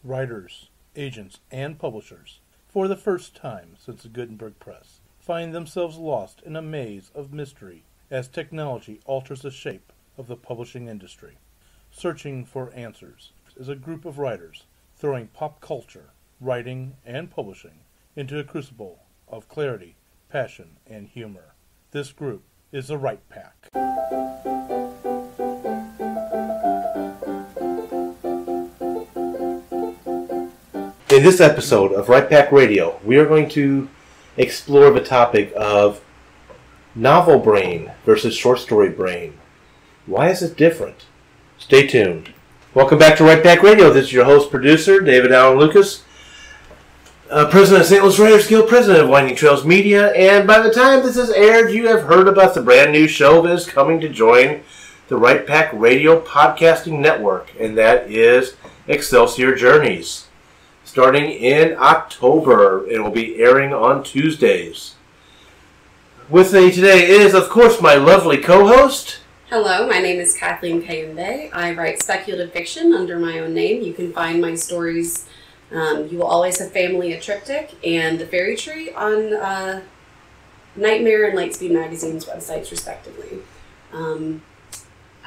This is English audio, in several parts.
writers, agents, and publishers, for the first time since the Gutenberg Press, find themselves lost in a maze of mystery as technology alters the shape of the publishing industry. Searching for Answers is a group of writers throwing pop culture, writing, and publishing into a crucible of clarity, passion, and humor. This group is the Right Pack. In this episode of Right Pack Radio, we are going to explore the topic of novel brain versus short story brain. Why is it different? Stay tuned. Welcome back to Right Pack Radio. This is your host, producer, David Allen Lucas, president of St. Louis Writers Guild, president of Winding Trails Media, and by the time this is aired, you have heard about the brand new show that is coming to join the Right Pack Radio podcasting network, and that is Excelsior Journeys. Starting in October, it will be airing on Tuesdays. With me today is, of course, my lovely co-host. Hello, my name is Kathleen Kayumbe. I write speculative fiction under my own name. You can find my stories, You Will Always Have Family, a triptych, and The Fairy Tree on Nightmare and Lightspeed Magazine's websites, respectively. I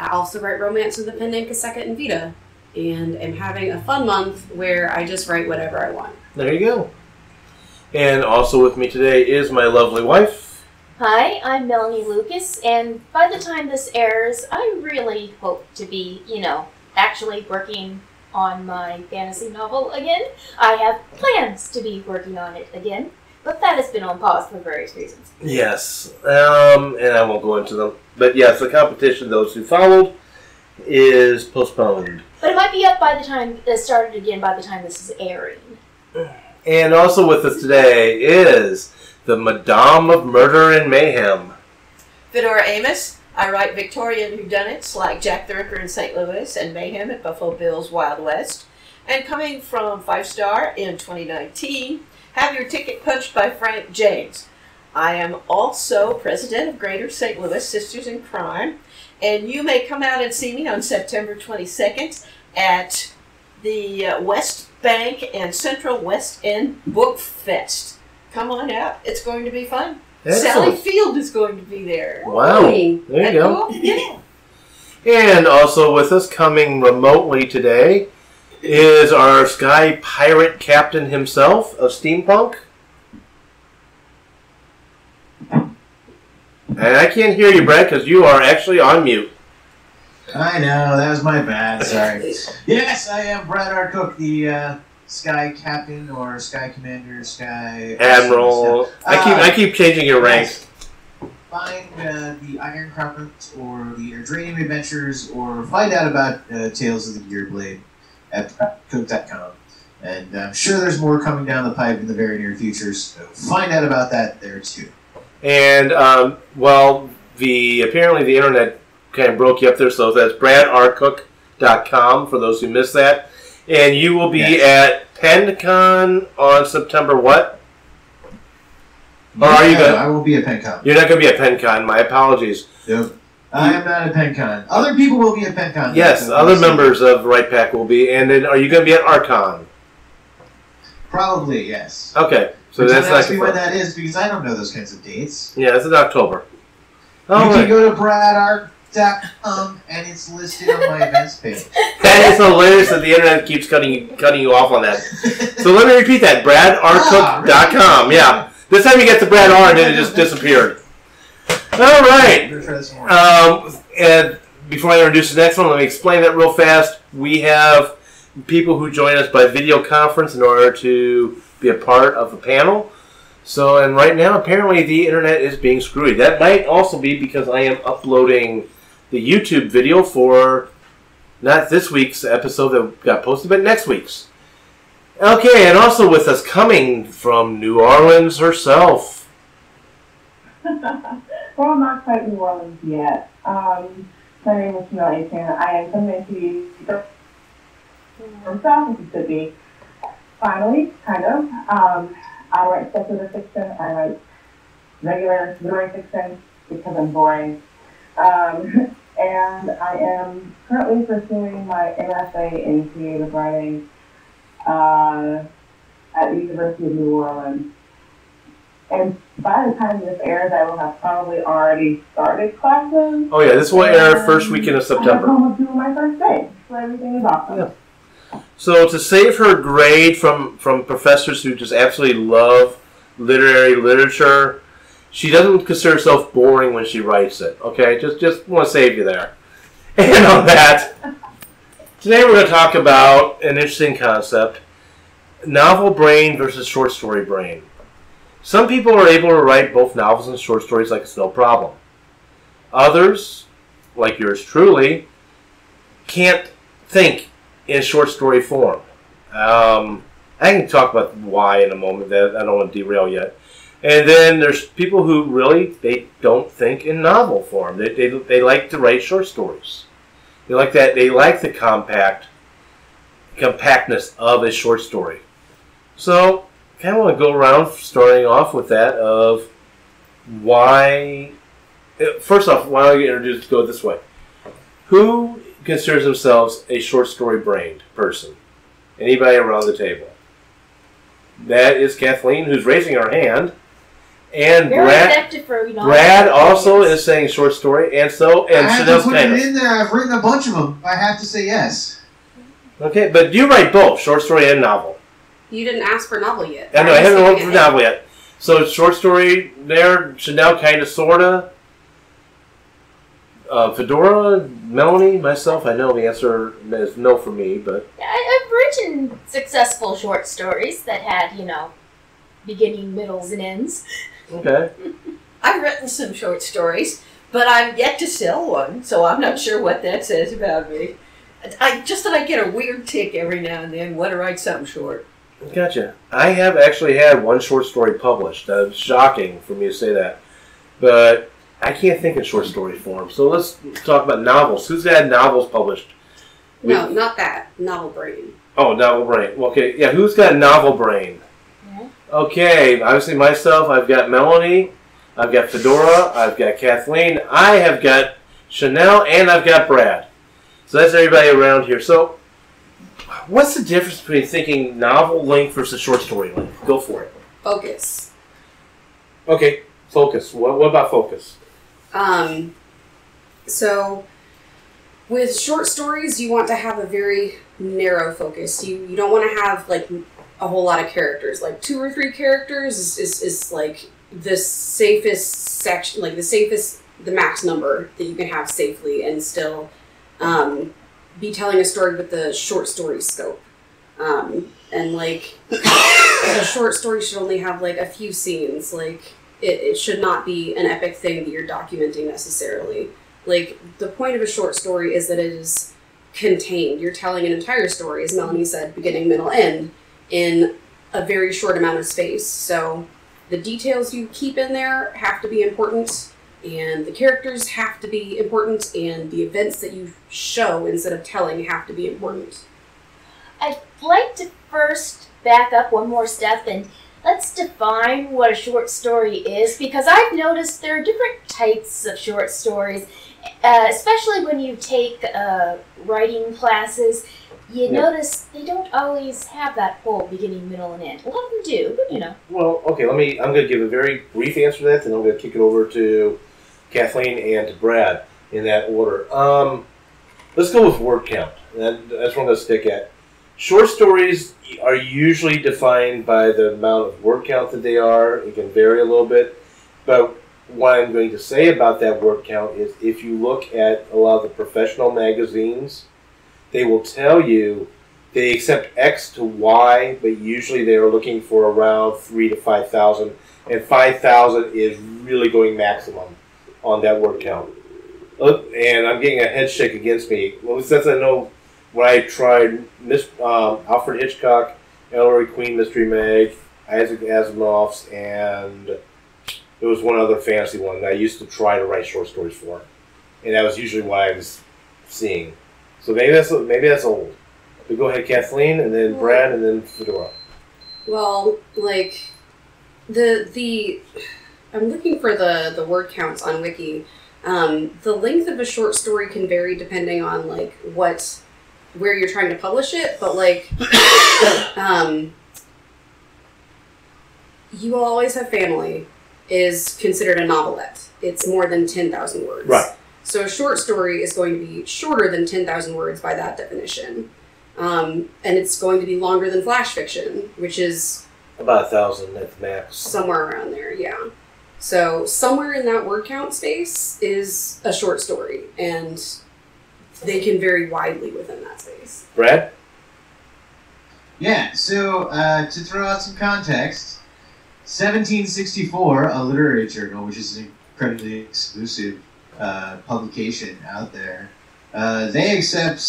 also write romance with a pen name Kaseka and Vita, and am having a fun month where I just write whatever I want. There you go. And also with me today is my lovely wife. Hi, I'm Melanie Lucas, and by the time this airs, I really hope to be, actually working on my fantasy novel again. I have plans to be working on it again, but that has been on pause for various reasons. Yes, and I won't go into them. But yes, the competition, those who followed, is postponed. But it might be up by the time it started again by the time this is airing. And also with us today is the Madame of Murder and Mayhem, Fedora Amos. I write Victorian whodunits like Jack the Ripper in St. Louis and Mayhem at Buffalo Bill's Wild West. And coming from 5 Star in 2019, Have Your Ticket Punched by Frank James. I am also president of Greater St. Louis Sisters in Crime. And you may come out and see me on September 22nd at the West Bank and Central West End Book Fest. Come on out. It's going to be fun. Excellent. Sally Field is going to be there. Wow. There you go. Cool? Yeah. And also with us coming remotely today is our Sky Pirate Captain himself of Steampunk. And I can't hear you, Brett, because you are actually on mute. I know, that was my bad, sorry. Yes, I am Brad R. Cook, the Sky Captain or Sky Commander, Sky... Admiral. I keep changing your rank. Find the Iron Crockett or the Erdranium Adventures or find out about Tales of the Gearblade at cook.com. And I'm sure there's more coming down the pipe in the very near future, so find out about that there too. And, apparently the internet kind of broke you up there, so that's bradarcook.com for those who missed that. And you will be at PenCon on September what? Or are you I will be at PenCon. You're not going to be at PenCon, my apologies. Nope. I am not at PenCon. Other people will be at PenCon. Yes, other members of Right Pack will be. And then are you going to be at Archon? Probably, yes. Okay. So that's not ask me when that is, because I don't know those kinds of dates. Yeah, it's in October. You can go to bradarc.com and it's listed on my events page. That is hilarious that the internet keeps cutting you off on that. So let me repeat that, bradarcook.com. Really? Yeah. This time you get the Brad R and then it just disappeared. All right. And before I introduce the next one, let me explain that real fast. We have people who join us by video conference in order to be a part of the panel. So, and right now, apparently the internet is being screwy. That might also be because I am uploading the YouTube video for not this week's episode that got posted, but next week's. Okay, and also with us coming from New Orleans herself. Well, I'm not quite New Orleans yet. My name is Melanie, and I am coming to you from South Mississippi. Finally, kind of. I write speculative fiction. I write regular literary fiction because I'm boring. And I am currently pursuing my MFA in creative writing at the University of New Orleans. And by the time this airs, I will have probably already started classes. Oh yeah, this will air first weekend of I'm September. home doing my first day, so everything is awesome. Yeah. So to save her grade from professors who just absolutely love literature, she doesn't consider herself boring when she writes it. Okay, just want to save you there. And on that, today we're going to talk about an interesting concept: novel brain versus short story brain. Some people are able to write both novels and short stories like it's no problem. Others, like yours truly, can't think in short story form. I can talk about why in a moment. That I don't want to derail yet. And then there's people who really they don't think in novel form. They like to write short stories. They like that. They like the compactness of a short story. So I kind of want to go around starting off with that of why. First off, why don't you go this way? Who considers themselves a short story brained person? Anybody around the table? That is Kathleen, who's raising her hand, and Very effective for Brad also is saying short story, and I have to Chanel's put kind it of. in there. I've written a bunch of them. I have to say yes. Okay, but you write both short story and novel. You didn't ask for novel yet. I know I haven't written for novel yet. So short story there, Chanel kind of sorta. Fedora, Melanie, myself, I know the answer is no for me, but I've written successful short stories that had, beginning, middles, and ends. okay. I've written some short stories, but I've yet to sell one, so I'm not sure what that says about me. I get a weird tick every now and then when I write something short. Gotcha. I have actually had one short story published. That's shocking for me to say that. But I can't think in short story form. So let's talk about novels. Who's had novels published? No, not that. Novel brain. Oh, novel brain. Okay, yeah, who's got novel brain? Yeah. Okay, obviously myself, I've got Melanie, I've got Fedora, I've got Kathleen, I have got Chanel, and I've got Brad. So that's everybody around here. So what's the difference between thinking novel length versus short story length? Go for it. Focus. Okay, focus. What about focus? So with short stories, you want to have a very narrow focus. You don't want to have like a whole lot of characters. Like 2 or 3 characters is like the safest section, like the max number that you can have safely and still be telling a story with the short story scope. And like a short story should only have like a few scenes. Like it should not be an epic thing that you're documenting necessarily. Like the point of a short story is that it is contained. You're telling an entire story, as Melanie said, beginning, middle, end, in a very short amount of space. So the details you keep in there have to be important, and the characters have to be important, and the events that you show instead of telling have to be important. I'd like to first back up one more step and let's define what a short story is, because I've noticed there are different types of short stories, especially when you take writing classes. You notice they don't always have that whole beginning, middle, and end. A lot of them do, but Well, okay, I'm going to give a very brief answer to that, and I'm going to kick it over to Kathleen and to Brad in that order. Let's go with word count. That's what I'm going to stick at. Short stories are usually defined by the amount of word count that they are. It can vary a little bit. But what I'm going to say about that word count is if you look at a lot of the professional magazines, they will tell you they accept X to Y, but usually they are looking for around 3,000 to 5,000. And 5,000 is really going maximum on that word count. And I'm getting a head shake against me. Well, since I know when I tried Alfred Hitchcock, Ellery Queen Mystery Mag, Isaac Asimov's, and there was one other fantasy one that I used to try to write short stories for. And that was usually what I was seeing. So maybe that's old. But go ahead, Kathleen, and then Brad, and then Fedora. Well, like the I'm looking for the word counts on Wiki. The length of a short story can vary depending on like where you're trying to publish it, but like You Will Always Have Family is considered a novelette. It's more than 10,000 words. Right. So a short story is going to be shorter than 10,000 words by that definition. And it's going to be longer than flash fiction, which is About 1,000 at the max. somewhere around there, yeah. So somewhere in that word count space is a short story, and they can vary widely within that space. Brad? Yeah, so to throw out some context, 1764, a literary journal, which is an incredibly exclusive publication out there, they accept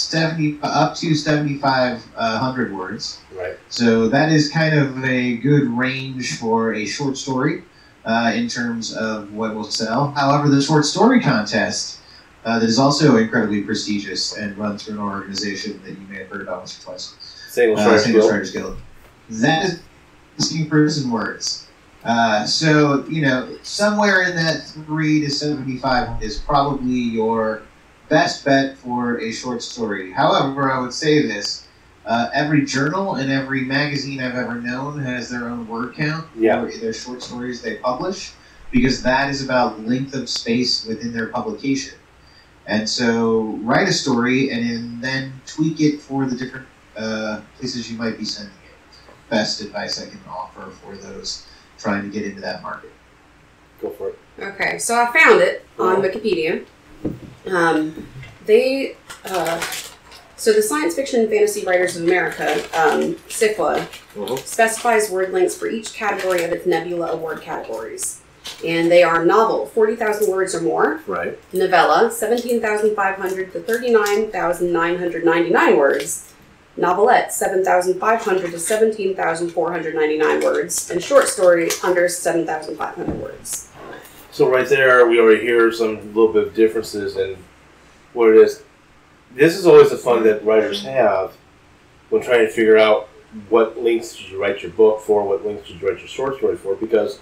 up to 7,500 words. Right. So that is kind of a good range for a short story in terms of what will sell. However, the short story contest that is also incredibly prestigious and run through an organization that you may have heard about once or twice. Single Writers Guild. That is asking for some words. So, somewhere in that 3 to 75 is probably your best bet for a short story. However, I would say this. Every journal and every magazine I've ever known has their own word count for their short stories they publish, because that is about length of space within their publication. And so write a story and then tweak it for the different places you might be sending it. Best advice I can offer for those trying to get into that market. Go for it. Okay, so I found it on Wikipedia. So the Science Fiction and Fantasy Writers of America, SFWA, specifies word lengths for each category of its Nebula Award categories. And they are novel, 40,000 words or more. Right. Novella, 17,500 to 39,999 words. Novelette, 7,500 to 17,499 words. And short story, under 7,500 words. So right there, we already hear some little bit of differences in what it is. This is always the fun that writers have when trying to figure out what lengths should you write your book for, what lengths should you write your short story for, because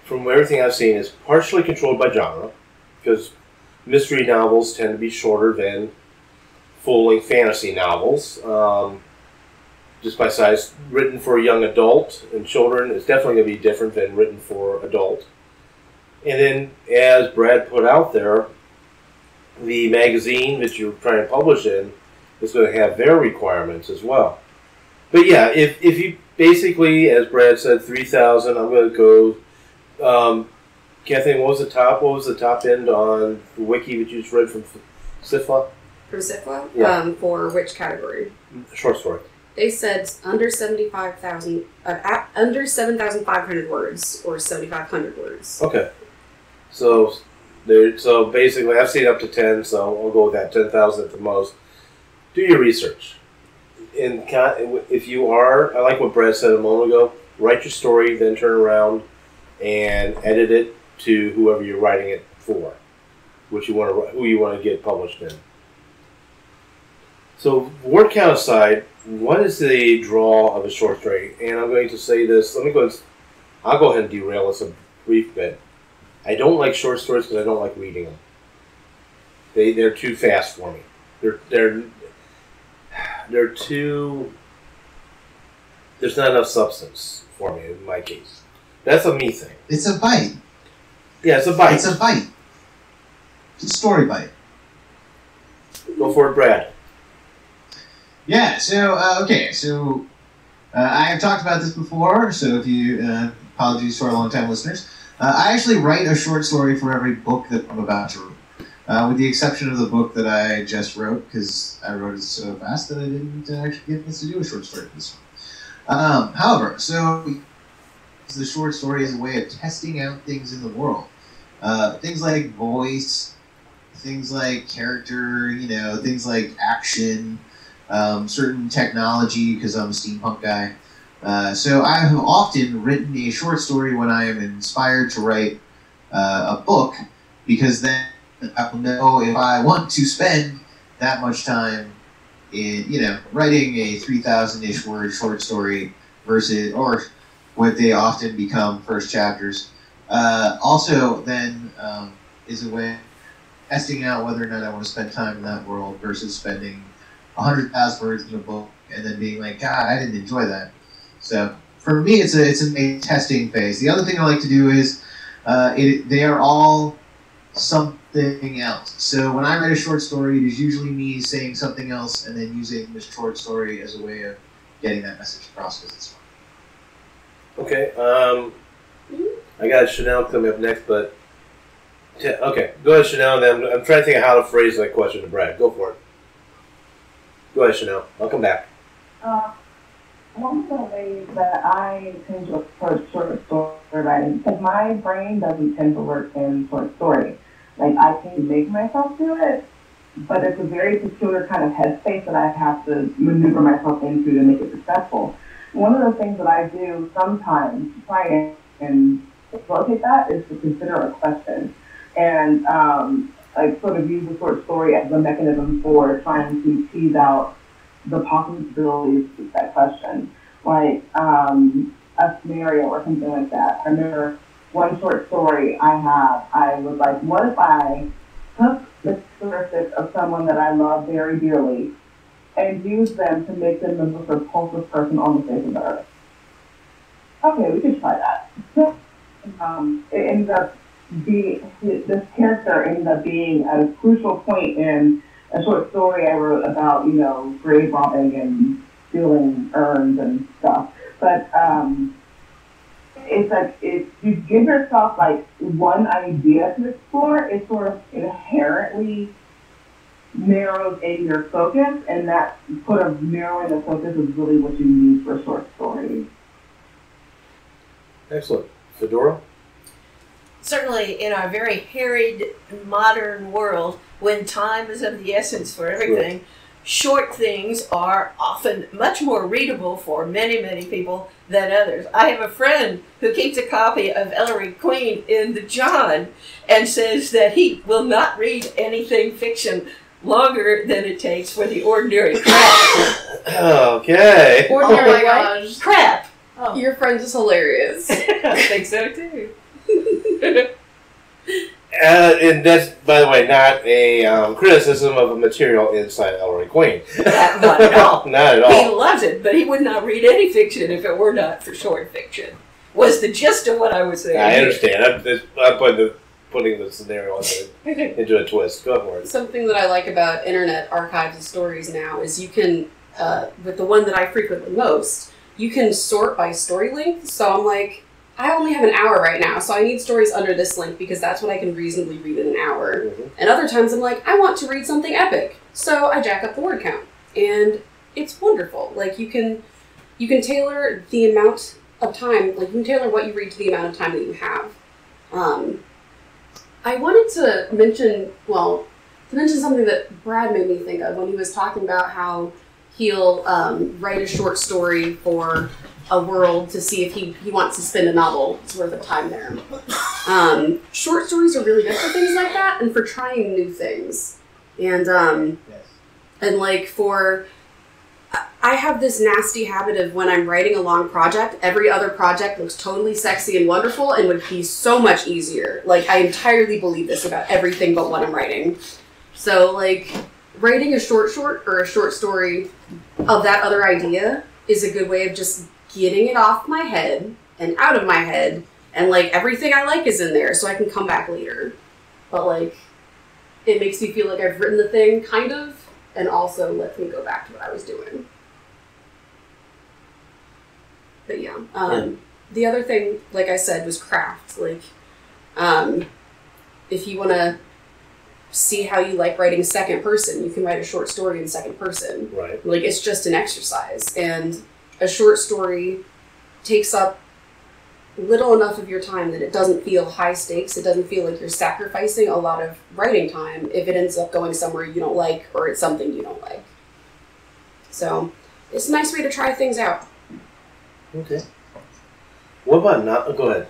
from everything I've seen, it's partially controlled by genre, because mystery novels tend to be shorter than full-length fantasy novels, just by size. Written for a young adult and children is definitely going to be different than written for adult. And then, as Brad put out there, the magazine that you're trying to publish in is going to have their requirements as well. But yeah, if you basically, as Brad said, 3,000, I'm going to go. Kathleen, what was the top end on the wiki that you just read from SFWA? From SFWA? Yeah. For which category? Short story. They said under 75,000, under 7,500 words or 7,500 words. Okay. So basically, I've seen up to 10, so I'll go with that, 10,000 at the most. Do your research. And if you are, I like what Brad said a moment ago, write your story, then turn around and edit it to whoever you're writing it for, who you want to get published in. So, word count aside, what is the draw of a short story? And I'm going to say this. I'll go ahead and derail this a brief bit. I don't like short stories because I don't like reading them. They're too fast for me. They're too. There's not enough substance for me in my case. That's a me thing. It's a bite. Yeah, it's a bite. It's a bite. It's a story bite. Go for it, Brad. Yeah, so, I have talked about this before, so if you, apologies to our long-time listeners. I actually write a short story for every book that I'm about to read, with the exception of the book that I just wrote, because I wrote it so fast that I didn't actually get to do a short story for this one. However, so the short story is a way of testing out things in the world. Things like voice, things like character, things like action, certain technology, because I'm a steampunk guy. So I have often written a short story when I am inspired to write a book, because then I will know if I want to spend that much time in, writing a 3,000-ish word short story versus, or what they often become first chapters. Also, then, is a way of testing out whether or not I want to spend time in that world versus spending 100,000 words in a book and then being like, God, I didn't enjoy that. So for me, it's a testing phase. The other thing I like to do is they are all something else. So when I write a short story, it is usually me saying something else and then using this short story as a way of getting that message across because it's fun. Okay. I got Chanel coming up next, but okay, go ahead, Chanel. Then I'm trying to think of how to phrase that question to Brad. Go for it. Go ahead, Chanel. I'll come back. One of the ways that I tend to approach short story writing, because my brain doesn't tend to work in short story. Like, I can make myself do it, but it's a very peculiar kind of headspace that I have to maneuver myself into to make it successful. One of the things that I do sometimes to try and facilitate that is to consider a question and like sort of use the short story as a mechanism for trying to tease out the possibilities of that question, like a scenario or something like that. I remember one short story I was like, what if I took the characteristics of someone that I love very dearly and used them to make them the most repulsive person on the face of the earth? Okay, we could try that. It ends up being, this character ends up being a crucial point in a short story I wrote about, grave robbing and stealing urns and stuff. But it's like, if you give yourself like one idea to explore, it sort of inherently narrows in your focus, and that sort of narrowing the focus is really what you need for short stories. Excellent. Fedora? Certainly, in our very harried modern world, when time is of the essence for everything, short things are often much more readable for many, many people than others. I have a friend who keeps a copy of Ellery Queen in the John and says that he will not read anything fiction longer than it takes for the ordinary crap. Okay. Ordinary oh my gosh. Crap. Oh. Your friend is hilarious. I think so too. And that's, by the way, not a criticism of a material inside Ellery Queen. Not at all. Not at all. He loves it, but he would not read any fiction if it were not for short fiction. Was the gist of what I was saying. I understand. I'm putting the scenario into a twist. Go for it. Something that I like about internet archives of stories now is you can, with the one that I frequent the most, you can sort by story length. So I'm like, I only have an hour right now, so I need stories under this length because that's what I can reasonably read in an hour. Mm-hmm. And other times I'm like, I want to read something epic, so I jack up the word count. And it's wonderful. Like, you can tailor the amount of time, like, you can tailor what you read to the amount of time that you have. I wanted to mention something that Brad made me think of when he was talking about how he'll write a short story for a world to see if he wants to spend a novel's worth of time there. Short stories are really good for things like that and for trying new things. And and like I have this nasty habit of when I'm writing a long project, every other project looks totally sexy and wonderful and would be so much easier. Like, I entirely believe this about everything but what I'm writing. So, like, writing a short or a short story of that other idea is a good way of just getting it off my head and out of my head, and like everything I like is in there, so I can come back later. But like, it makes me feel like I've written the thing, kind of, and also lets me go back to what I was doing. But yeah, the other thing, like I said, was craft. Like, if you want to see how you like writing second person, you can write a short story in second person. Right. Like, it's just an exercise, and a short story takes up little enough of your time that it doesn't feel high stakes. It doesn't feel like you're sacrificing a lot of writing time if it ends up going somewhere you don't like or it's something you don't like. So it's a nice way to try things out. Okay. What about go ahead.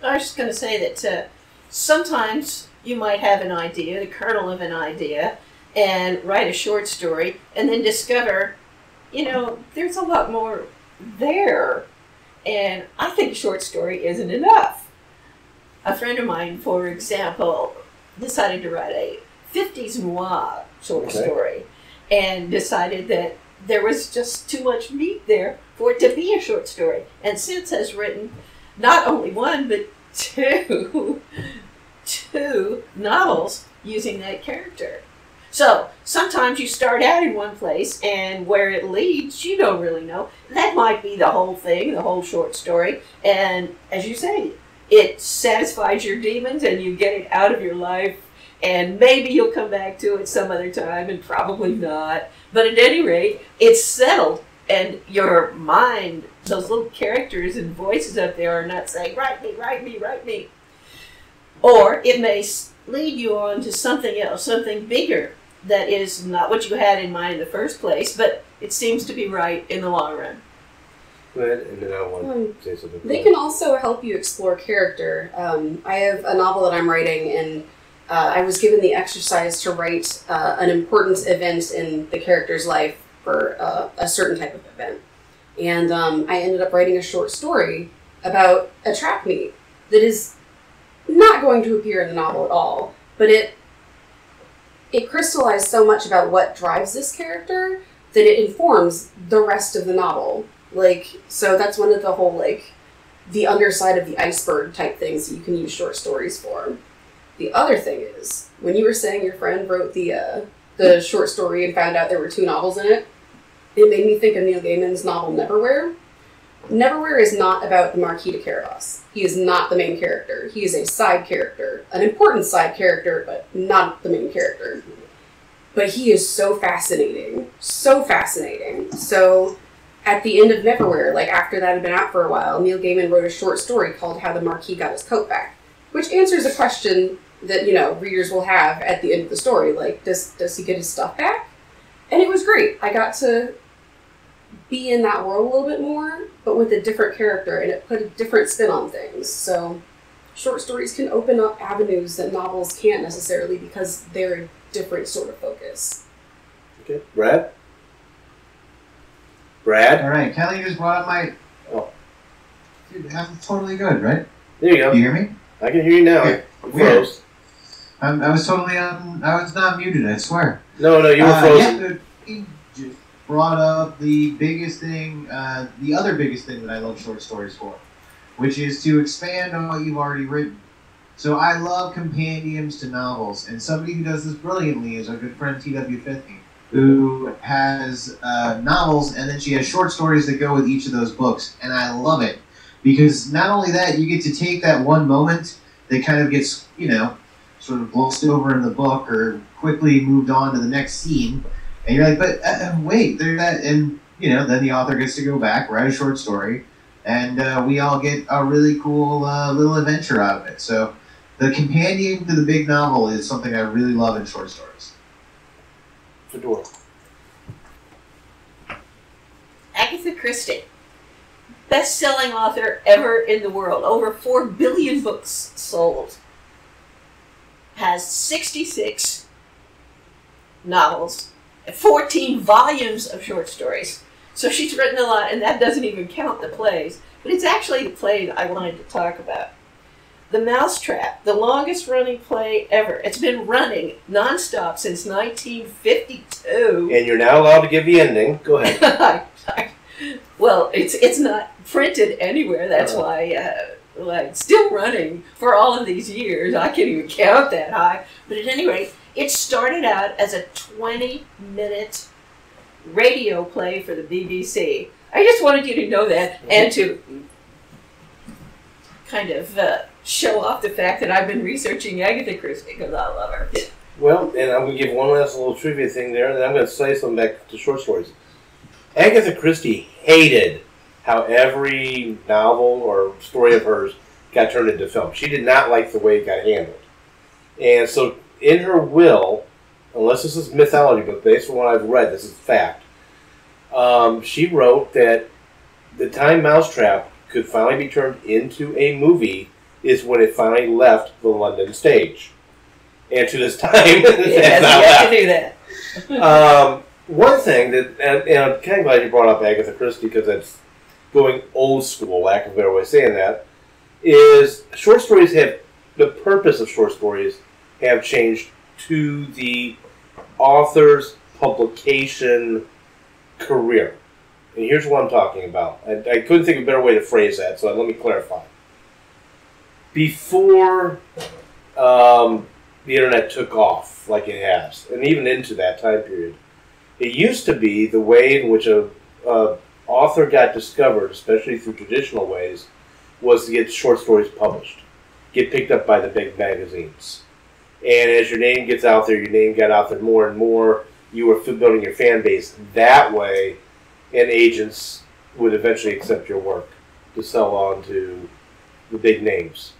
I was just going to say that sometimes you might have an idea, the kernel of an idea, and write a short story and then discover, there's a lot more there. And I think a short story isn't enough. A friend of mine, for example, decided to write a 50s noir short story and decided that there was just too much meat there for it to be a short story. And Since has written not only one, but two novels using that character. So sometimes you start out in one place, and where it leads, you don't really know. That might be the whole thing, the whole short story. And as you say, it satisfies your demons, and you get it out of your life. And maybe you'll come back to it some other time, and probably not. But at any rate, it's settled, and your mind, those little characters and voices up there are not saying, write me, write me, write me. Or it may lead you on to something else, something bigger, that is not what you had in mind in the first place, but it seems to be right in the long run. Go ahead, and then I want to say something. They can also help you explore character. I have a novel that I'm writing, and I was given the exercise to write an important event in the character's life for a certain type of event. And I ended up writing a short story about a track meet that is not going to appear in the novel at all, but it crystallized so much about what drives this character that it informs the rest of the novel. So that's one of the whole, the underside of the iceberg type things that you can use short stories for. The other thing is, when you were saying your friend wrote the short story and found out there were 2 novels in it, it made me think of Neil Gaiman's novel Neverwhere. Neverwhere is not about the Marquis de Carabas. He is not the main character. He is a side character, an important side character, but not the main character. But he is so fascinating. So fascinating. So at the end of Neverwhere, after that had been out for a while, Neil Gaiman wrote a short story called How the Marquis Got His Coat Back, which answers a question that, readers will have at the end of the story. Does he get his stuff back? And it was great. I got to be in that world a little bit more, but with a different character, and it put a different spin on things. So short stories can open up avenues that novels can't necessarily, because they're a different sort of focus. Okay. Brad? Brad? All right, Kelly just brought up my... Oh. Dude, I'm totally good, right? There you go. Do you hear me? I can hear you now. Yeah. You froze. I was totally I was not muted, I swear. No, you were frozen. Yeah, just brought up the biggest thing, the other biggest thing that I love short stories for, which is to expand on what you've already written. So I love compendiums to novels, and somebody who does this brilliantly is our good friend TW50, who has novels, and then she has short stories that go with each of those books, and I love it. Because not only that, you get to take that one moment that kind of gets, sort of glossed over in the book or quickly moved on to the next scene, and you're like, but wait, there's that, and then the author gets to go back, write a short story, and we all get a really cool little adventure out of it. So the companion to the big novel is something I really love in short stories. Fedora. Agatha Christie, best-selling author ever in the world, over 4 billion books sold, has 66 novels, 14 volumes of short stories. So she's written a lot, and that doesn't even count the plays. But it's actually the play that I wanted to talk about. The Mousetrap, the longest-running play ever. It's been running nonstop since 1952. And you're now allowed to give the ending. Go ahead. Well, it's not printed anywhere. That's why it's still running for all of these years. I can't even count that high. But at any rate, it started out as a 20-minute radio play for the BBC. I just wanted you to know that, and to kind of show off the fact that I've been researching Agatha Christie because I love her. Well, and I'm going to give one last little trivia thing there, and then I'm going to say something back to short stories. Agatha Christie hated how every novel or story of hers got turned into film. She did not like the way it got handled. And so in her will, unless this is mythology, but based on what I've read, this is fact, she wrote that the time Mousetrap could finally be turned into a movie is when it finally left the London stage. And to this time, it has not left. To do that. One thing that, and I'm kind of glad you brought up Agatha Christie because it's going old school, lack of a better way of saying that, is short stories have, the purpose of short stories have changed to the author's publication career. And here's what I'm talking about. I couldn't think of a better way to phrase that, so let me clarify. Before the internet took off like it has, and even into that time period, it used to be the way in which a author got discovered, especially through traditional ways, was to get short stories published, get picked up by the big magazines. And as your name gets out there, your name got out there more and more, you were building your fan base that way, and agents would eventually accept your work to sell on to the big names.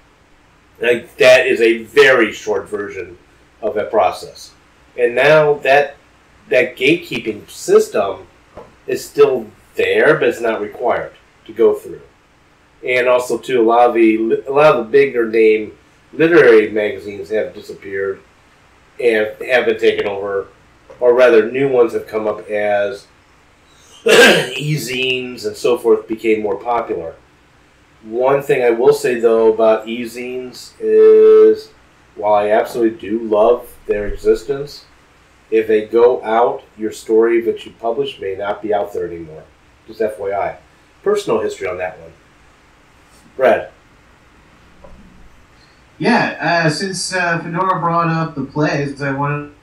Like, that is a very short version of that process. And now that gatekeeping system is still there, but it's not required to go through. And also, too, a lot of the bigger name literary magazines have disappeared and have been taken over, or rather, new ones have come up as e-zines and so forth became more popular. One thing I will say, though, about e-zines is, while I absolutely do love their existence, if they go out, your story that you publish may not be out there anymore. Just FYI. Personal history on that one. Brad. Yeah, since Fedora brought up the plays, I wanted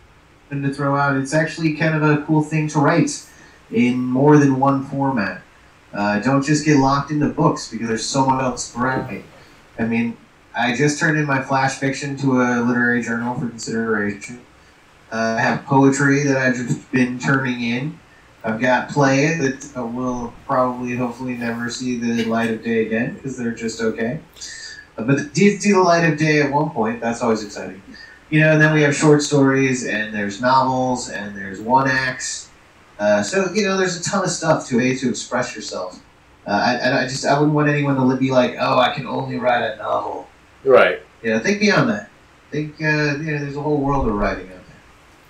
to throw out, it's actually kind of a cool thing to write in more than one format. Don't just get locked into books because there's so much else to write. I mean, I just turned in my flash fiction to a literary journal for consideration. I have poetry that I've just been turning in. I've got plays that will probably, hopefully, never see the light of day again because they're just okay. But they did see the light of day at one point. That's always exciting. You know, and then we have short stories, and there's novels, and there's one-acts. So, you know, there's a ton of stuff to express yourself. I wouldn't want anyone to be like, oh, I can only write a novel. Right. You know, think beyond that. Think, there's a whole world of writing out there.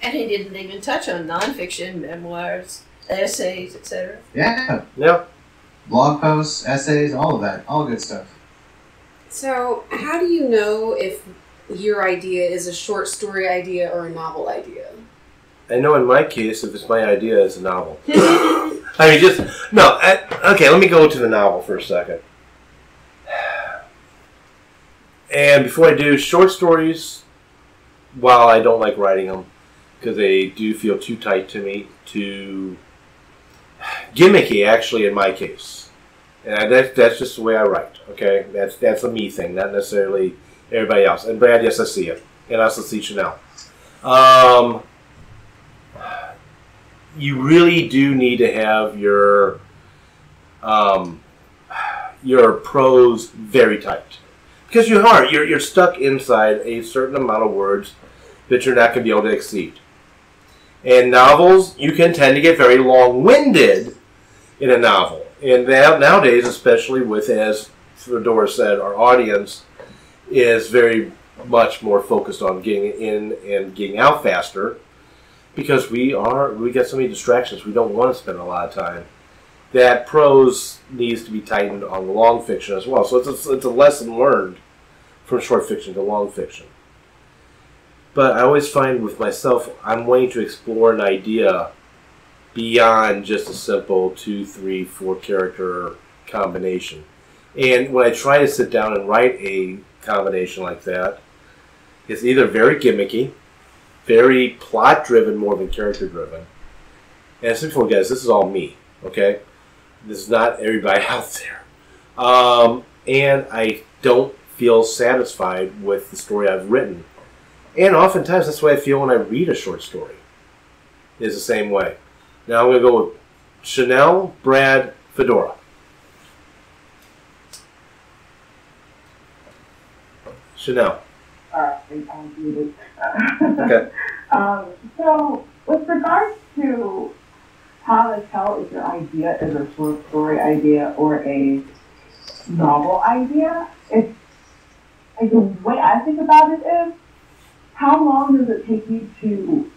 And he didn't even touch on nonfiction, memoirs, essays, etc. Yeah. Yep. Blog posts, essays, all of that. All good stuff. So, how do you know if your idea is a short story idea or a novel idea? I know in my case, if it's my idea, it's a novel. I mean, okay, let me go to the novel for a second. And before I do, short stories, while I don't like writing them, because they do feel too tight to me, too gimmicky, actually, in my case. And that's just the way I write, okay? That's a me thing, not necessarily everybody else. And Brad, yes, I see it. And I also see Chanel. You really do need to have your prose very tight. Because you're stuck inside a certain amount of words that you're not going to be able to exceed. And novels, you can tend to get very long-winded in a novel. And that, nowadays, especially with, as Fedora said, our audience is very much more focused on getting in and getting out faster, because we get so many distractions. We don't want to spend a lot of time. That prose needs to be tightened on the long fiction as well. So it's a lesson learned from short fiction to long fiction. But I always find with myself, I'm wanting to explore an idea beyond just a simple 2, 3, 4 character combination. And when I try to sit down and write a combination like that, it's either very gimmicky, very plot driven more than character driven. And as simple, guys, this is all me, okay? This is not everybody out there. And I don't feel satisfied with the story I've written. And oftentimes that's the way I feel when I read a short story. It's the same way. Now I'm going to go with Chanel, Brad, Fedora. Chanel. Alright, I'm muted. Okay. So, with regards to how to tell if your idea is a short story idea or a novel idea, it's like the way I think about it is, how long does it take you to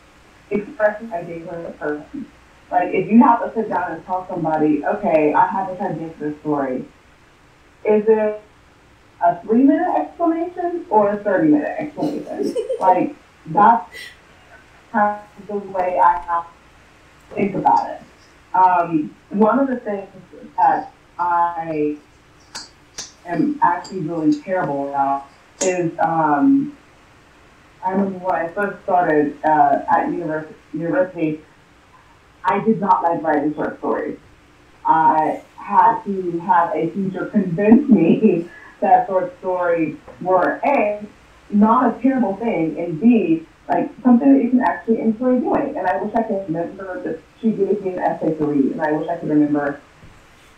express an idea to a person? Like, if you have to sit down and tell somebody, okay, I have this idea for this story, is it a 3-minute explanation or a 30-minute explanation? Like, that's kind of the way I have to think about it. One of the things that I am actually really terrible about is I remember when I first started at university, I did not like writing short stories. I had to have a teacher convince me that short stories were A, not a terrible thing, and B, like something that you can actually enjoy doing. And I wish I could remember that she gave me an essay to read, and I wish I could remember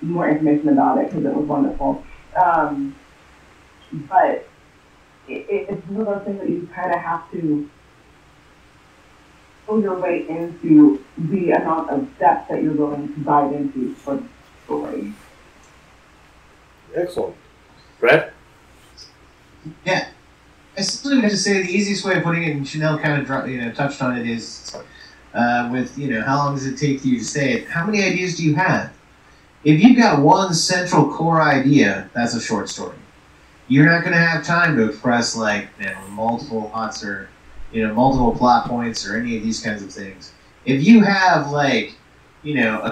more information about it because it was wonderful. But it's one of those things that you kind of have to pull your way into the amount of depth that you're willing to dive into for the story. Excellent. Brad? Yeah. I simply would just say the easiest way of putting it, and Chanel kind of touched on it, is with how long does it take you to say it? How many ideas do you have? If you've got one central core idea, that's a short story. You're not going to have time to express multiple plots or multiple plot points or any of these kinds of things. If you have a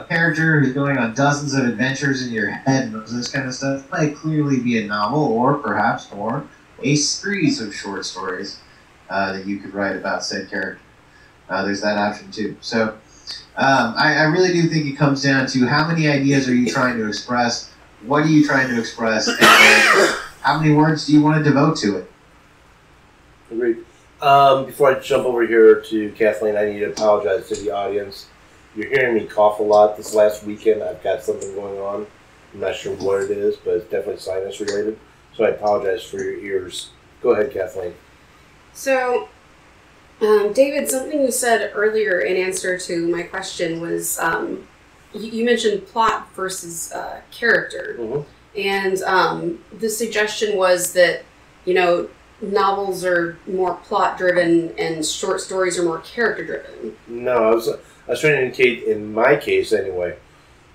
character who's going on dozens of adventures in your head and this kind of stuff, it might clearly be a novel or perhaps more a series of short stories that you could write about said character. There's that option too. So I really do think it comes down to how many ideas are you trying to express, what are you trying to express, and then how many words do you want to devote to it? Agreed. Before I jump over here to Kathleen, I need to apologize to the audience. You're hearing me cough a lot this last weekend. I've got something going on. I'm not sure what it is, but it's definitely sinus related. So I apologize for your ears. Go ahead, Kathleen. So, David, something you said earlier in answer to my question was you mentioned plot versus character. Mm-hmm. And the suggestion was that, novels are more plot driven and short stories are more character driven. No, I was trying to indicate, in my case anyway,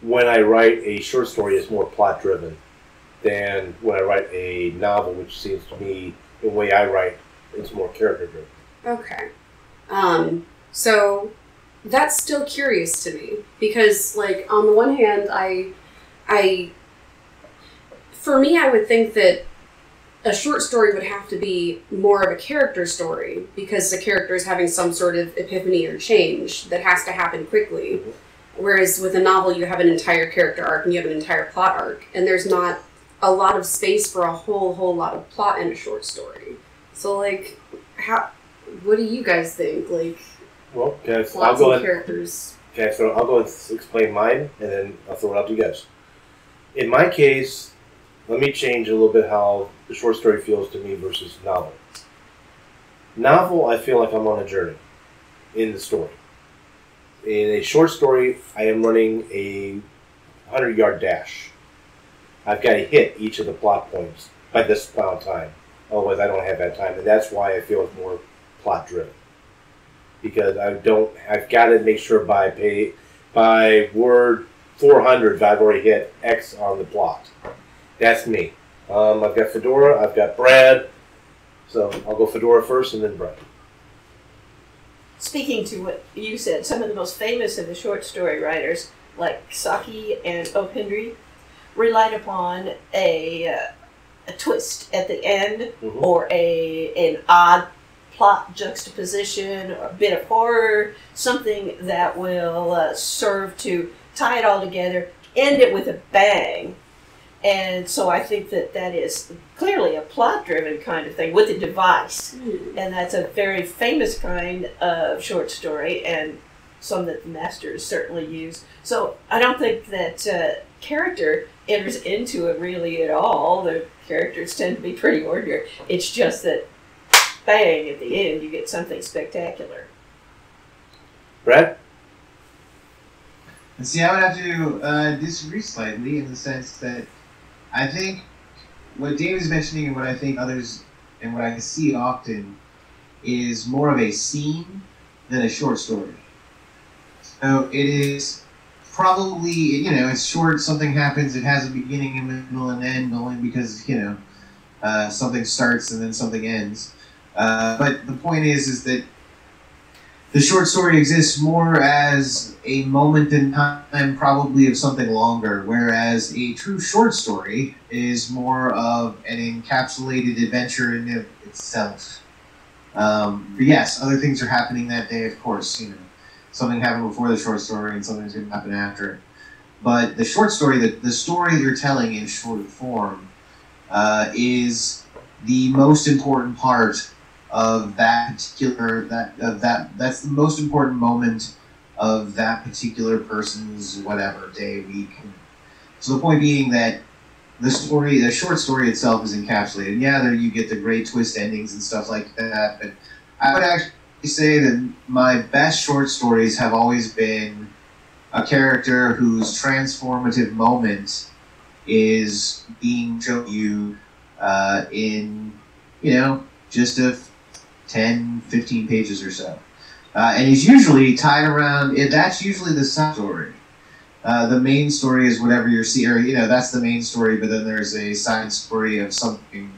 when I write a short story, it's more plot driven than when I write a novel, which seems to me, the way I write, it's more character driven. Okay. So that's still curious to me because, on the one hand, for me, I would think that a short story would have to be more of a character story because the character is having some sort of epiphany or change that has to happen quickly. Mm-hmm. Whereas with a novel, you have an entire character arc and you have an entire plot arc, and there's not a lot of space for a whole lot of plot in a short story. So, what do you guys think? Well, guys, plots and characters. Okay, so I'll go and explain mine, and then I'll throw it out to you guys. In my case, let me change a little bit how the short story feels to me versus novel. Novel, I feel like I'm on a journey in the story. In a short story, I am running a 100-yard dash. I've got to hit each of the plot points by this amount of time. Otherwise, I don't have that time, and that's why I feel it's more plot-driven. Because I've got to make sure by word 400, I've already hit X on the plot. That's me. I've got Fedora, I've got Brad, so I'll go Fedora first and then Brad. Speaking to what you said, some of the most famous of the short story writers, like Saki and O. Henry, relied upon a twist at the end, Mm-hmm. or an odd plot juxtaposition, or a bit of horror, something that will serve to tie it all together, end it with a bang. And so I think that is clearly a plot-driven kind of thing with a device. And that's a very famous kind of short story, and some that the masters certainly use. So I don't think that character enters into it really at all. The characters tend to be pretty ordinary. It's just that, bang, at the end you get something spectacular. Brad? And see, I would have to disagree slightly in the sense that I think what Dave is mentioning and what I think others and what I see often is more of a scene than a short story. So it is probably, it's short, something happens, it has a beginning, a middle, and end only because, something starts and then something ends. But the point is that the short story exists more as a moment in time, probably of something longer, whereas a true short story is more of an encapsulated adventure in of itself. But yes, other things are happening that day, of course. Something happened before the short story and something's going to happen after it. But the short story, the story you're telling in short form, is the most important part of that particular that's the most important moment of that particular person's whatever day, week. So the point being that the short story itself is encapsulated. Yeah, there you get the great twist endings and stuff like that, but I would actually say that my best short stories have always been a character whose transformative moment is being shown you in, just 10, 15 pages or so. And is usually tied around, that's usually the side story. The main story is whatever you're seeing, or, that's the main story, but then there's a side story of something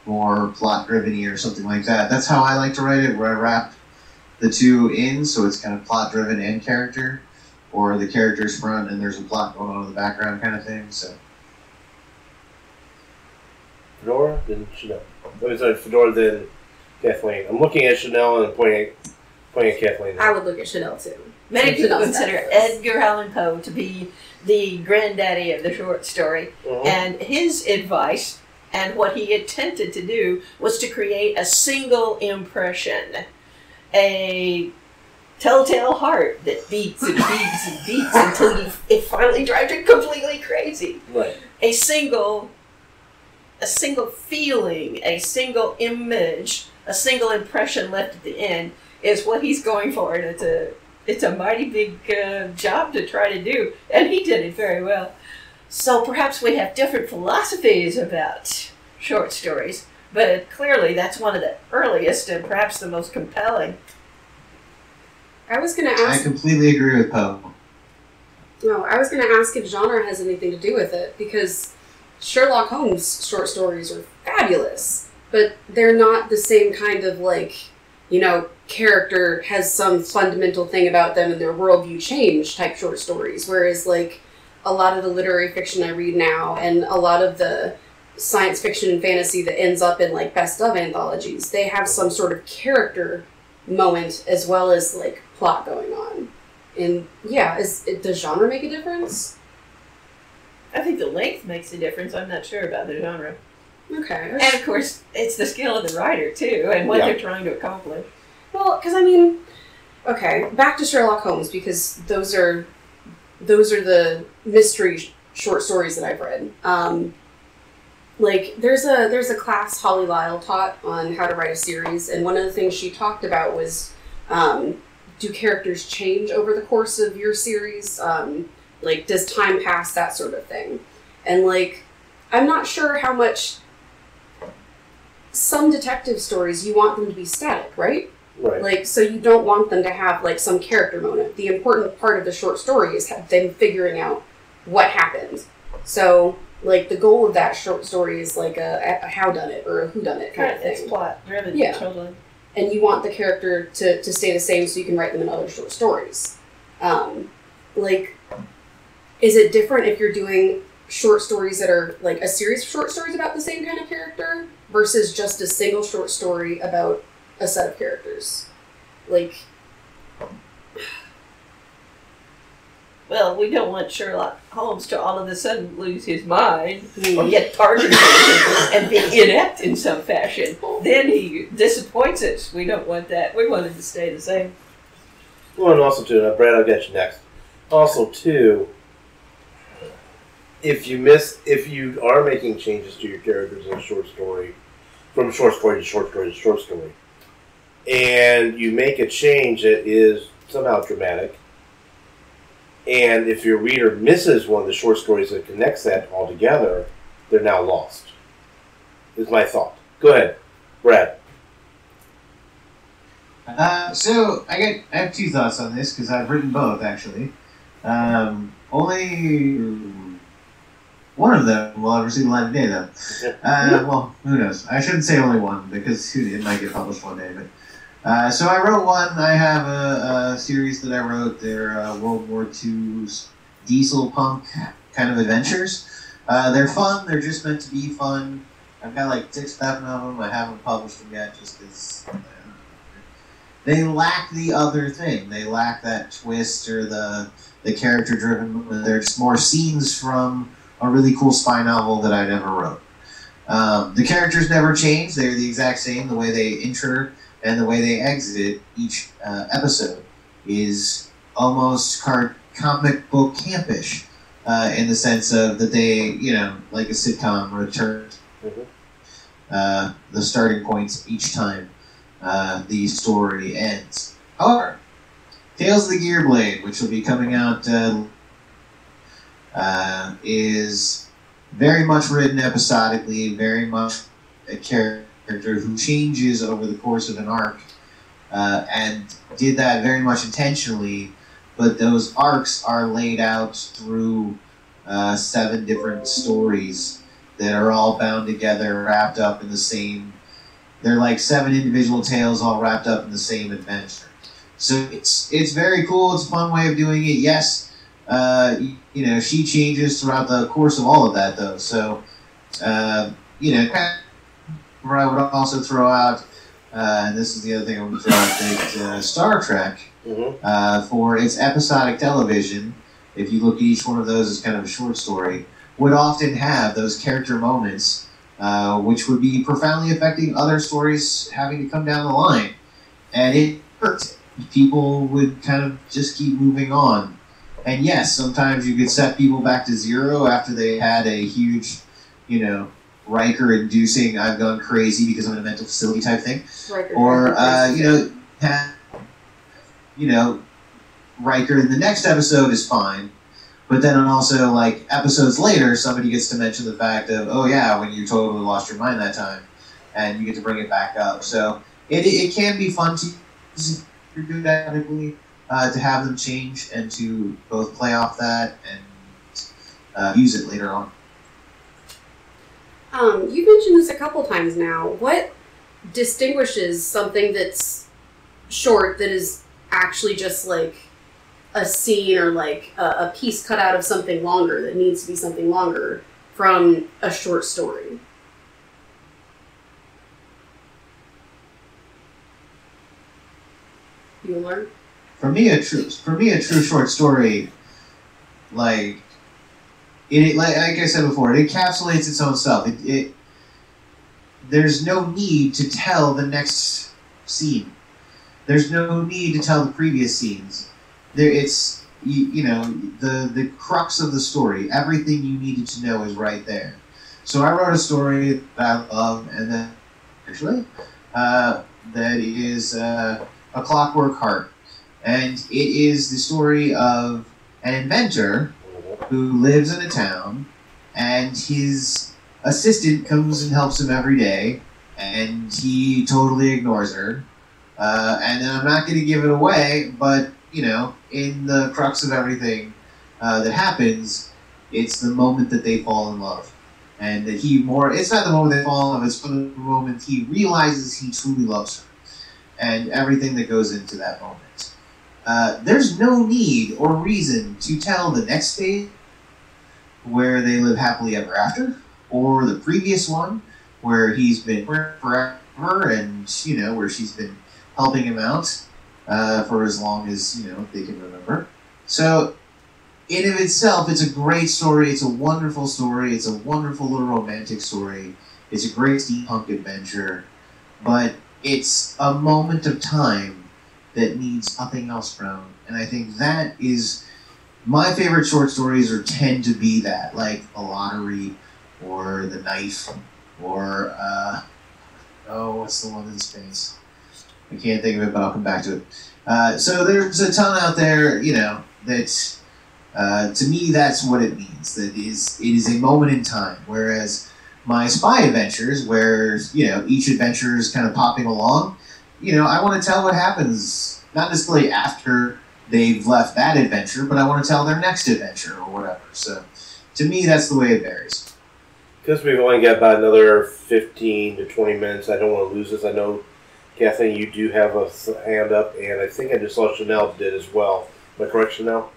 more plot-driven-y or something like that. That's how I like to write it, where I wrap the two in, so it's kind of plot-driven and character, or the character's front and there's a plot going on in the background kind of thing, so. Fedora, then Chanel. Sorry, Fedora, then Kathleen. I'm looking at Chanel and pointing at Kathleen. I would look at Chanel too. Many people Chanel's consider fabulous. Edgar Allan Poe to be the granddaddy of the short story, and his advice and what he attempted to do was to create a single impression, a telltale heart that beats and beats and beats until it finally drives you completely crazy. Right. A single feeling, a single image, a single impression left at the end is what he's going for, and it's a mighty big job to try to do, and he did it very well. So perhaps we have different philosophies about short stories, but clearly that's one of the earliest and perhaps the most compelling. I was going to I ask. completely agree with Poe. No, I was going to ask if genre has anything to do with it, because Sherlock Holmes short stories are fabulous, but they're not the same kind of character has some fundamental thing about them and their worldview change type short stories. Whereas a lot of the literary fiction I read now and a lot of the science fiction and fantasy that ends up in best of anthologies, they have some sort of character moment as well as plot going on. And yeah, does genre make a difference? I think the length makes a difference. I'm not sure about the genre. Okay. And of course, it's the skill of the writer too, and what they're trying to accomplish. Well, because okay, back to Sherlock Holmes, because those are the mystery short stories that I've read. There's a class Holly Lyle taught on how to write a series, and one of the things she talked about was, do characters change over the course of your series? Does time pass, that sort of thing? And I'm not sure how much. Some detective stories, you want them to be static, right? Right. So you don't want them to have some character moment. The important part of the short story is them figuring out what happened. So the goal of that short story is a howdunit or a whoodunit kind of thing. It's plot driven, totally. And you want the character to stay the same so you can write them in other short stories. Is it different if you're doing short stories that are a series of short stories about the same kind of character versus just a single short story about a set of characters? Well, we don't want Sherlock Holmes to all of a sudden lose his mind or get targeted and be inept in some fashion. Then he disappoints us. We don't want that. We want him to stay the same. Well, and also too, Brad, I'll get you next. Also too, if you are making changes to your characters in a short story, from short story to short story to short story, and you make a change that is somehow dramatic, and if your reader misses one of the short stories that connects that all together, they're now lost. Is my thought. Go ahead, Brad. So I have two thoughts on this because I've written both actually. Only one of them will ever see the light of day, though. Well, who knows? I shouldn't say only one because it might get published one day. So I wrote one. I have a series that I wrote. They're World War II's diesel punk kind of adventures. They're fun. They're just meant to be fun. I've got like 6, 7 of them. I haven't published them yet just because they lack the other thing. They lack that twist or the character-driven movement. They're just more scenes from a really cool spy novel that I never wrote. The characters never change. They're the exact same. The way they enter and the way they exit each episode is almost comic book campish in the sense of that they, like a sitcom, return the starting points each time the story ends. However, Tales of the Gearblade, which will be coming out, is very much written episodically, very much a character who changes over the course of an arc, and did that very much intentionally, but those arcs are laid out through 7 different stories that are all bound together, wrapped up in the same... They're like 7 individual tales all wrapped up in the same adventure. So it's very cool. It's a fun way of doing it. Yes, she changes throughout the course of all of that, though. So, where I would also throw out, and this is the other thing I would throw out, that Star Trek, for its episodic television, if you look at each one of those as kind of a short story, would often have those character moments, which would be profoundly affecting other stories having to come down the line. And it hurt. People would kind of just keep moving on. And yes, sometimes you could set people back to 0 after they had a huge, Riker-inducing "I've gone crazy because I'm in a mental facility" type thing. Or, Riker in the next episode is fine, but then also, like, episodes later, somebody gets to mention the fact of, oh yeah, when you totally lost your mind that time, and you get to bring it back up. So it can be fun to do that adequately, to have them change and to both play off that and use it later on. You mentioned this a couple times now. What distinguishes something that's short that is actually just like a scene or like a piece cut out of something longer that needs to be something longer from a short story? You learn? For me, a true short story, like I said before, it encapsulates its own self. There's no need to tell the next scene. There's no need to tell the previous scenes. It's the crux of the story. Everything you needed to know is right there. So I wrote a story that I love, and then actually that is A Clockwork Heart, and it is the story of an inventor who lives in a town, and his assistant comes and helps him every day, and he totally ignores her. And then I'm not going to give it away, but, in the crux of everything that happens, it's the moment that they fall in love. And that it's not the moment they fall in love, it's the moment he realizes he truly loves her. And everything that goes into that moment. There's no need or reason to tell the next phase where they live happily ever after, or the previous one where he's been forever and, where she's been helping him out for as long as, they can remember. So, in of itself, it's a great story, it's a wonderful story, it's a wonderful little romantic story, it's a great steampunk adventure, but it's a moment of time that needs nothing else from. And I think that is my favorite short stories, or tend to be that, like The Lottery, or The Knife, or what's the one in space? I can't think of it, but I'll come back to it. So there's a ton out there, that to me that's what it means. That it is a moment in time. Whereas my spy adventures, where each adventure is kind of popping along, I want to tell what happens, not necessarily after they've left that adventure, but I want to tell their next adventure or whatever. So, to me, that's the way it varies. Because we've only got about another 15 to 20 minutes, I don't want to lose this. I know Kathleen, you do have a hand up, and I think I just saw Chanel did as well. Am I correct, Chanel?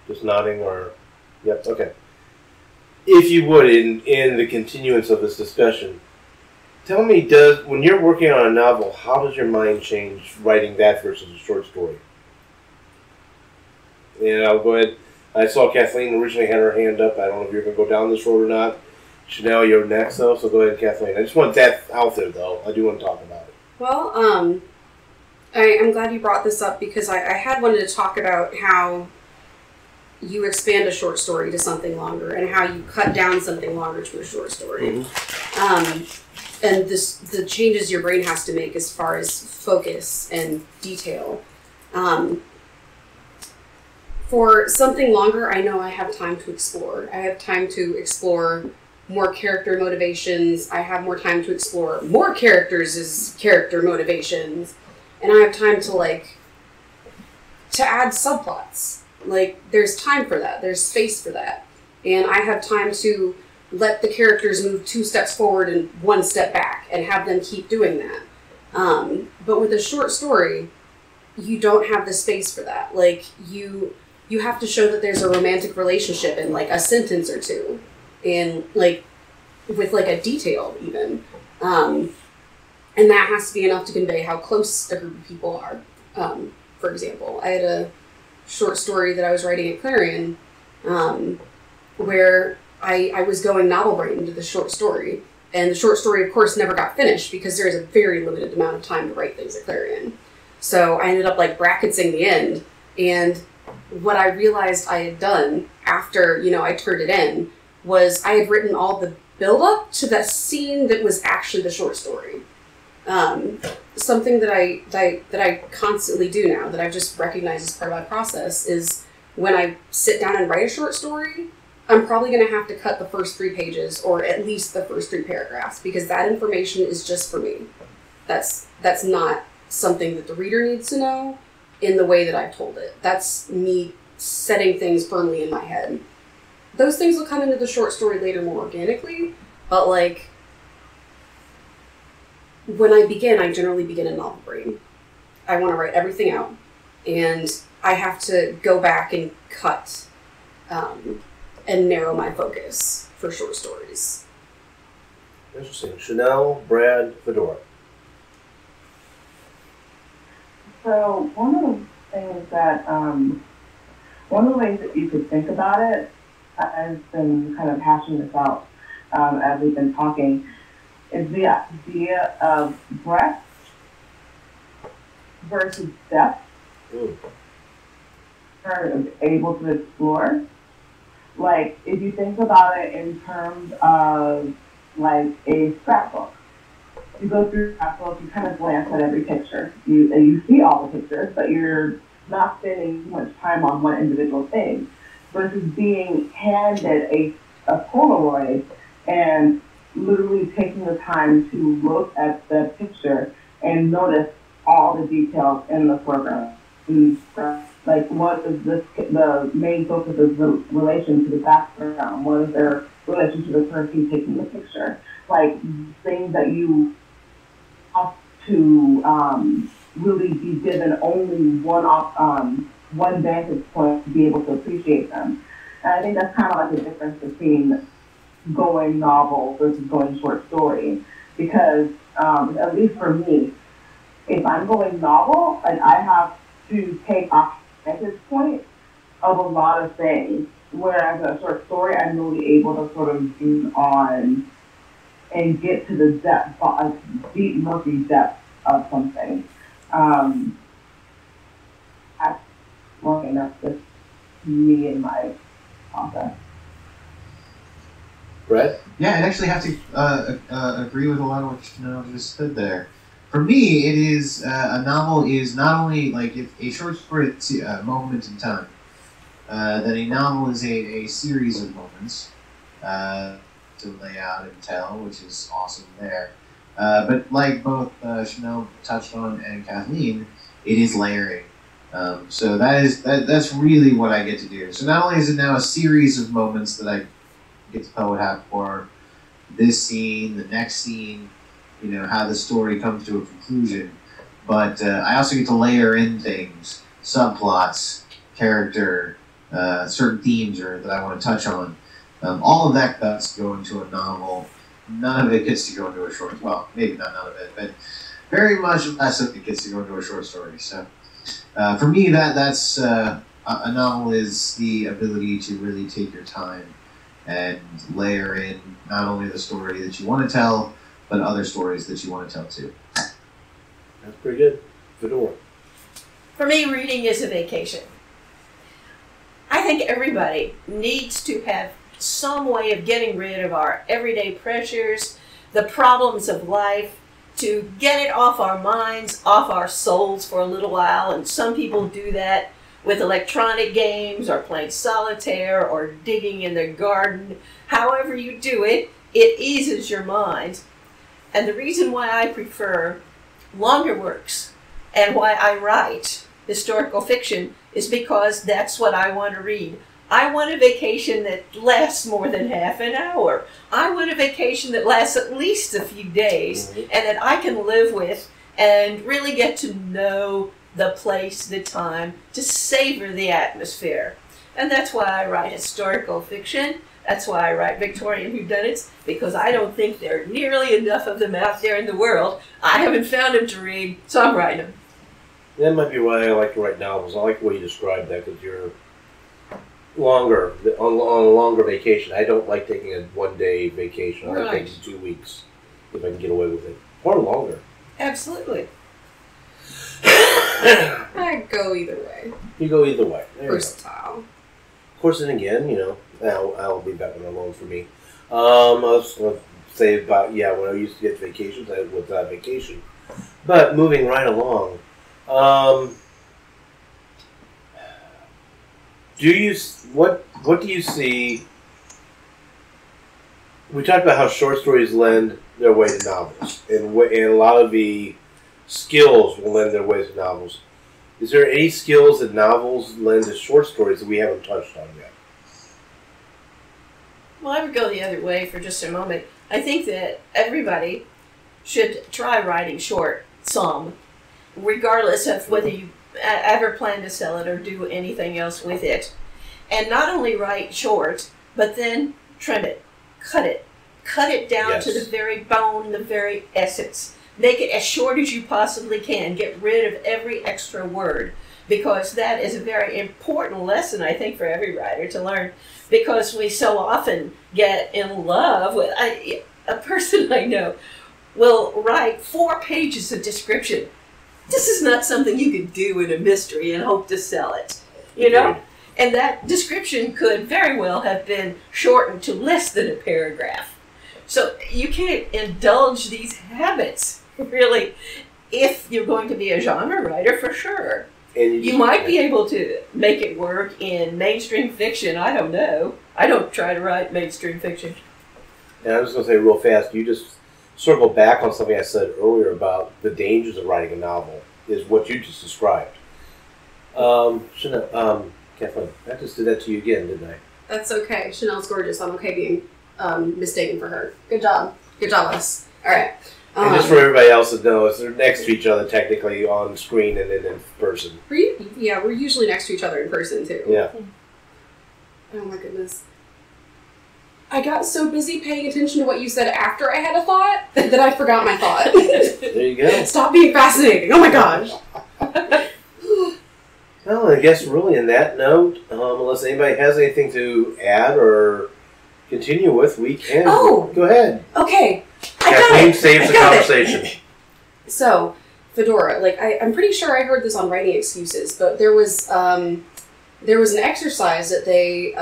Just nodding, or... Yep, okay. If you would, in the continuance of this discussion, tell me, when you're working on a novel, how does your mind change writing that versus a short story? And I'll go ahead. I saw Kathleen originally had her hand up. I don't know if you're going to go down this road or not. Chanel, you're next, though, so go ahead, Kathleen. I just want that out there, though. I do want to talk about it. Well, I'm glad you brought this up because I had wanted to talk about how you expand a short story to something longer and how you cut down something longer to a short story. And the changes your brain has to make as far as focus and detail. For something longer, I know I have time to explore. I have time to explore more character motivations. I have more time to explore more characters' character motivations. And I have time to add subplots. There's time for that. There's space for that. And I have time to let the characters move 2 steps forward and 1 step back and have them keep doing that. But with a short story, you don't have the space for that. You have to show that there's a romantic relationship in a sentence or 2. And with a detail even. And that has to be enough to convey how close a group of people are. For example, I had a short story that I was writing at Clarion where I was going novel brain into the short story. And the short story, of course, never got finished because there is a very limited amount of time to write things at Clarion. So I ended up bracketing the end. And what I realized I had done after, I turned it in was I had written all the build-up to that scene that was actually the short story. Something that I constantly do now, that I've just recognized as part of my process, is when I sit down and write a short story, I'm probably going to have to cut the first 3 pages, or at least the first 3 paragraphs, because that information is just for me. That's not something that the reader needs to know in the way that I've told it. That's me setting things firmly in my head. Those things will come into the short story later more organically, but when I generally begin in novel brain. I want to write everything out, and I have to go back and cut and narrow my focus for short stories. Interesting. Chanel, Brad, Fedora. So one of the things that, one of the ways that you could think about it, I've been kind of hashing this out as we've been talking, is the idea of breadth versus depth. Are able to explore. If you think about it in terms of a scrapbook, you go through a scrapbook, you kind of glance at every picture. You see all the pictures, but you're not spending too much time on one individual thing, versus being handed a Polaroid and literally taking the time to look at the picture and notice all the details in the foreground. What is the main focus of the relation to the background? What is their relation to the person taking the picture? Things that you have to really be given only one vantage point to be able to appreciate them. And I think that's kind of the difference between going novel versus going short story. Because, at least for me, if I'm going novel, I have to take a vantage point of a lot of things. Whereas a short story, I'm really able to sort of zoom on and get to the depth, deep, murky depth of something. That's long enough just me and my process. Brett? Yeah, I'd actually have to agree with a lot of what Chanel just said there. For me, it is a novel is not only if a short story is a moment in time, then a novel is a series of moments to lay out and tell, which is awesome there. But like both Chanel touched on and Kathleen, it is layering. So that's really what I get to do. So not only is it now a series of moments that I get to tell what happened for this scene, the next scene, how the story comes to a conclusion, but I also get to layer in things, subplots, character, certain themes that I want to touch on. All of that gets to go into a novel. None of it gets to go into a short. Well, maybe not none of it, but very much less of it gets to go into a short story. So, for me, that's a novel is the ability to really take your time and layer in not only the story that you want to tell, but other stories that you want to tell too. That's pretty good. Fedora. For me, reading is a vacation. I think everybody needs to have some way of getting rid of our everyday pressures, the problems of life, to get it off our minds, off our souls for a little while. And some people do that with electronic games or playing solitaire or digging in their garden. However you do it, it eases your mind. And the reason why I prefer longer works and why I write historical fiction is because that's what I want to read. I want a vacation that lasts more than half an hour. I want a vacation that lasts at least a few days and that I can live with and really get to know the place, the time, to savor the atmosphere. And that's why I write historical fiction. That's why I write Victorian whodunits, because I don't think there are nearly enough of them out there in the world. I haven't found them to read, so I'm writing them. That might be why I like to write novels. I like the way you described that, because you're longer, on a longer vacation. I don't like taking a one-day vacation. I like Right. taking 2 weeks, if I can get away with it. Or longer. Absolutely. I go either way. You go either way. There you go. Versatile. Of course, and again, I'll leave that one alone for me. I was going to say about, when I used to get vacations, I was on vacation. But moving right along, what do you see? We talked about how short stories lend their way to novels, and a lot of the skills will lend their way to novels. Is there any skills that novels lend to short stories that we haven't touched on yet? Well, I would go the other way for just a moment. I think that everybody should try writing short, some, regardless of whether you ever plan to sell it or do anything else with it. And not only write short, but then trim it, cut it down to the very bone, the very essence. Make it as short as you possibly can. Get rid of every extra word, because that is a very important lesson, I think, for every writer to learn, because we so often get in love with a person I know will write 4 pages of description. This is not something you could do in a mystery and hope to sell it, you know? And that description could very well have been shortened to less than a paragraph. So you can't indulge these habits, really, if you're going to be a genre writer, for sure. And you might be able to make it work in mainstream fiction. I don't know. I don't try to write mainstream fiction. And I was going to say real fast, you just circle back on something I said earlier about the dangers of writing a novel, is what you just described. Kathleen, I just did that to you again, didn't I? That's okay. Chanel's gorgeous. I'm okay being mistaken for her. Good job. Good job, us. All right. And just for everybody else to know, they're next to each other technically on screen and then in person. We're usually next to each other in person too. Yeah. Oh my goodness. I got so busy paying attention to what you said after I had a thought that I forgot my thought. There you go. Stop being fascinating. Oh my gosh. Well, I guess really in that note, unless anybody has anything to add or continue with, we can. Oh! Go ahead. Okay. Kathleen saves the conversation. So, Fedora, I'm pretty sure I heard this on Writing Excuses, but there was an exercise that they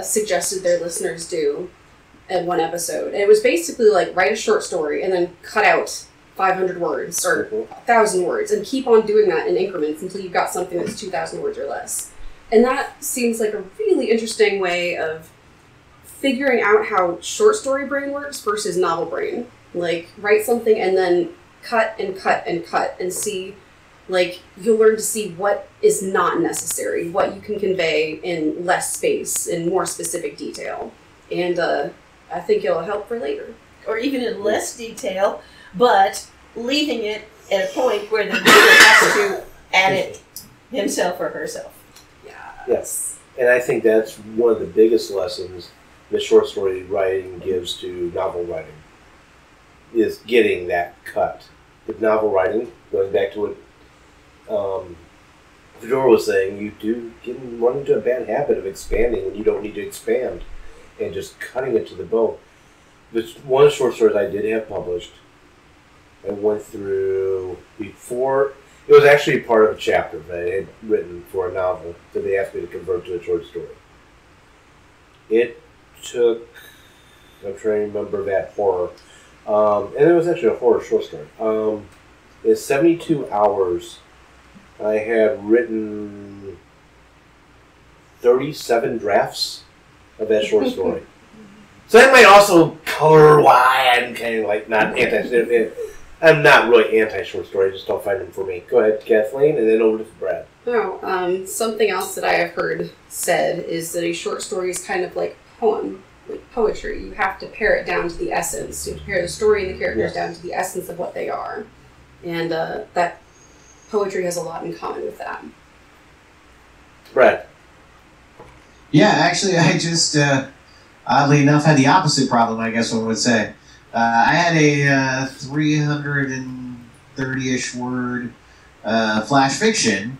suggested their listeners do in one episode. And it was basically write a short story and then cut out 500 words or 1,000 words and keep on doing that in increments until you've got something that's 2,000 words or less. And that seems like a really interesting way of figuring out how short story brain works versus novel brain. Write something and then cut and cut and cut and see, you'll learn to see what is not necessary, what you can convey in less space, in more specific detail. And I think it'll help for later. Or even in less detail, but leaving it at a point where the reader has to add it himself or herself. Yes. And I think that's one of the biggest lessons that short story writing gives to novel writing, is getting that cut. With novel writing, going back to what Fedora was saying, you do run into a bad habit of expanding when you don't need to expand and just cutting it to the bone. There's one of the short stories I did have published. I went through before. It was actually part of a chapter that I had written for a novel that they asked me to convert to a short story. It took, I'm trying to remember that horror, and it was actually a horror short story. In 72 hours, I had written 37 drafts of that short story. So that might also color why I'm kind of like not I'm not really anti-short story, just don't find them for me. Go ahead, Kathleen, and then over to Brad. Oh, something else that I have heard said is that a short story is kind of like poem, like poetry. You have to pare it down to the essence. You pare the story and the characters down to the essence of what they are. And that poetry has a lot in common with that. Brad. Yeah, actually, I just, oddly enough, had the opposite problem, I guess one would say. I had a 330-ish word flash fiction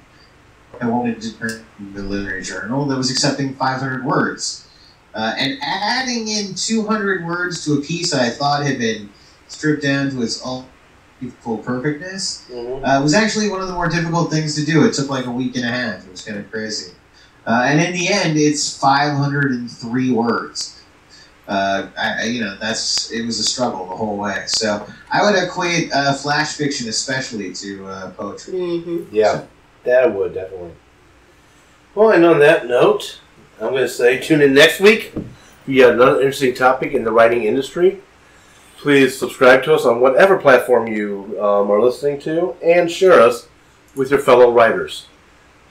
I wanted to turn into the literary journal that was accepting 500 words. And adding in 200 words to a piece I thought had been stripped down to its full perfectness was actually one of the more difficult things to do. It took like a week and a half. It was kind of crazy. And in the end, it's 503 words. It was a struggle the whole way. So I would equate flash fiction especially to poetry. Mm-hmm. Yeah, that would definitely. Well, and on that note, I'm going to say tune in next week. We have another interesting topic in the writing industry. Please subscribe to us on whatever platform you are listening to, and share us with your fellow writers.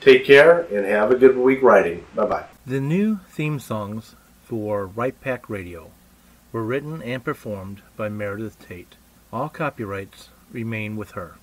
Take care and have a good week writing. Bye-bye. The new theme songs for Right Pack Radio were written and performed by Meredith Tate. All copyrights remain with her.